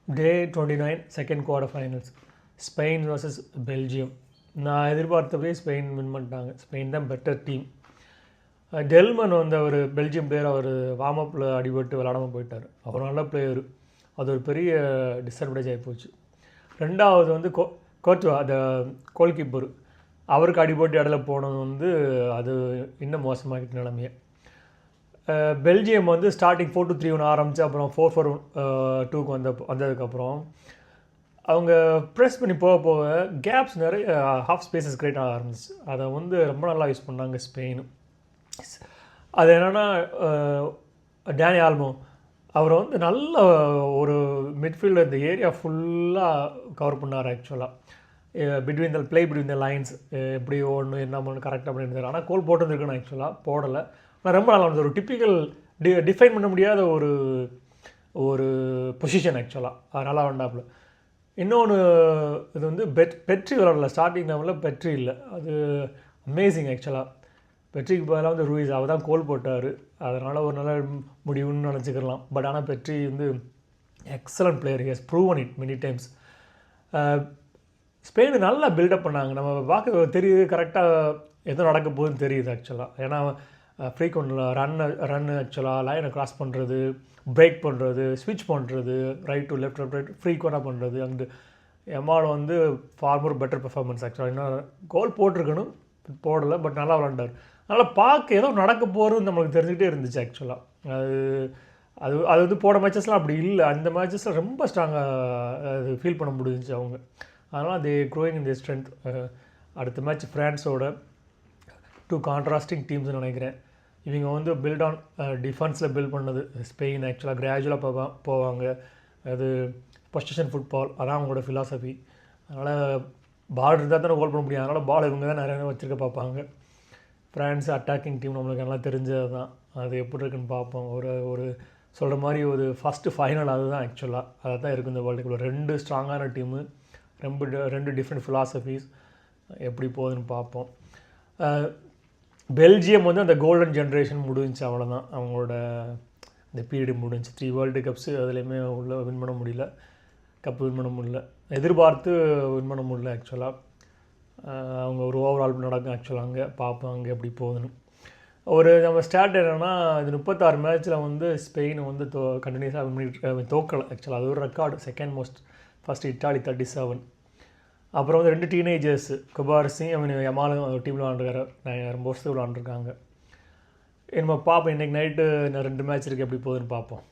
டே 29 second quarter finals Spain vs Belgium. நான் எதிர்பார்த்தபடியே Spain win பண்ணிட்டாங்க. Spain தான் பெட்டர் டீம். டெல்மன் வந்து அவர் பெல்ஜியம் பிளேயர், அவர் warm அப்பில் அடிபட்டு விளாடாமல் போயிட்டார். அவர் நல்ல பிளேயரு, அது ஒரு பெரிய டிஸ்அட்வான்டேஜ் ஆகிப்போச்சு. ரெண்டாவது வந்து கோர்ட்வா அந்த கோல் கீப்பர், அவருக்கு அடிபட்டு இடையில போனது வந்து அது இன்னும் மோசமாகிட்டு நிலைமையை. பெல்ஜியம் வந்து ஸ்டார்டிங் 4-3 ஆரம்பித்து அப்புறம் 4-4-2 வந்ததுக்கப்புறம் அவங்க ப்ரெஸ் பண்ணி போக போக கேப்ஸ் நிறைய ஹாஃப் ஸ்பேசஸ் கிரியேட் ஆக ஆரம்பிச்சு. அதை வந்து ரொம்ப நல்லா யூஸ் பண்ணாங்க ஸ்பெயின். அது என்னென்னா டேனி ஆல்மோ அவரை வந்து நல்ல ஒரு மிட்ஃபீல்டு இந்த ஏரியா ஃபுல்லாக கவர் பண்ணார். ஆக்சுவலாக பிட்வீன் த லைன்ஸ் எப்படி ஒன்று என்ன பண்ணு கரெக்டாக பண்ணியிருந்தார். ஆனால் கோல் போட்டுருந்துருக்கணும், ஆக்சுவலாக போடலை. ஆனால் ரொம்ப நல்லா இருந்தது. ஒரு டிப்பிக்கல் டிஃபைன் பண்ண முடியாத ஒரு பொசிஷன். ஆக்சுவலாக அது நல்லா வந்தாப்புல. இன்னொன்று இது வந்து பெட்ரி விளாடல ஸ்டார்டிங் லெவலில். பெட்ரி இல்லை, அது அமேசிங். ஆக்சுவலாக பெட்ரிக்கு பதிலாக வந்து ரூயிஸ் அவர் தான் கோல் போட்டார். அதனால் ஒரு நல்ல முடிவுன்னு நினச்சிக்கலாம். பட் ஆனால் பெட்ரி வந்து excellent player, has proven it many times. Spain நல்லா பில்டப் பண்ணாங்க. நம்ம பார்க்க தெரியுது, கரெக்டாக எதுவும் நடக்க போகுதுன்னு தெரியுது. ஆக்சுவலாக ஏன்னா ஃப்ரீக்வெண்ட் ரன்னு ஆக்சுவலாக லைனை க்ராஸ் பண்ணுறது, பிரேக் பண்ணுறது, ஸ்விட்ச் பண்ணுறது, ரைட் டு லெஃப்ட் ஃப்ரீக்வெண்ட்டாக பண்ணுறது. அண்டு எமால் வந்து ஃபார் மோர் பெட்டர் பெர்ஃபார்மன்ஸ். ஆக்சுவலாக இன்னும் கோல் போட்டிருக்கணும், போடலை. பட் நல்லா விளாண்டார். அதனால் பார்க்க ஏதோ நடக்க போகிறதுன்னு நம்மளுக்கு தெரிஞ்சுக்கிட்டே இருந்துச்சு. ஆக்சுவலாக அது வந்து போன மேட்சஸ்லாம் அப்படி இல்லை. அந்த மேட்சஸில் ரொம்ப ஸ்ட்ராங்காக அது ஃபீல் பண்ண முடிஞ்சிச்சு அவங்க. அதனால் தே க்ரோயிங் இன் தி ஸ்ட்ரென்த். அடுத்த மேட்ச் ஃப்ரான்ஸோட 2 கான்ட்ராஸ்டிங் டீம்ஸ்னு நினைக்கிறேன். இவங்க வந்து பில்ட் ஆன் டிஃபென்ஸில் பில்ட் பண்ணது. ஸ்பெயின் ஆக்சுவலாக கிராஜுவலாக போவாங்க. அது பொசிஷன் ஃபுட்பால், அதான் அவங்களோட ஃபிலாசபி. அதனால் பால் இருந்தால் தானே கோல் பண்ண முடியும். அதனால் பால் இவங்க தான் நிறைய வச்சுருக்க பார்ப்பாங்க. ஃப்ரான்ஸ் அட்டாக்கிங் டீம் நம்மளுக்கு நல்லா தெரிஞ்சது தான். அது எப்படி இருக்குன்னு பார்ப்போம். ஒரு சொல்கிற மாதிரி ஒரு ஃபஸ்ட்டு ஃபைனல் அதுதான். ஆக்சுவலாக அதை தான் இருக்குது இந்த வேர்ல்டு கப்பில். 2 ஸ்ட்ராங்கான டீமு, 2 டிஃப்ரெண்ட் ஃபிலாசபிஸ். எப்படி போகுதுன்னு பார்ப்போம். பெல்ஜியம் வந்து அந்த கோல்டன் ஜென்ரேஷன் முடிஞ்சிச்சு, அவ்வளோதான். அவங்களோட இந்த பீரியடு முடிஞ்சு. 3 வேர்ல்டு கப்ஸு அதுலேயுமே உள்ள வின் பண்ண முடியல, கப்பு வின் பண்ண முடியல, எதிர்பார்த்து வின் பண்ண முடியல. ஆக்சுவலாக அவங்க ஒரு ஓவரால் நடக்கும். ஆக்சுவலாக அங்கே பார்ப்போம் அங்கே எப்படி போகுதுன்னு. நம்ம ஸ்டார்ட் என்னென்னா, இது 36 மேட்ச்சில் வந்து ஸ்பெயின் வந்து கண்டினியூஸாக வின் பண்ணி தோக்கலை. ஆக்சுவலாக அது ஒரு record. Second most. First Italy 37. அப்புறம் வந்து 2 டீனேஜர்ஸ் குபார்சி யமாலும் டீமில் விளாண்டுருக்காரு. ரொம்ப வருஷத்துக்கு விளாண்டுருக்காங்க. நம்ம பார்ப்போம். இன்றைக்கி நைட்டு 2 மேட்ச் இருக்குது, எப்படி போகுதுன்னு பார்ப்போம்.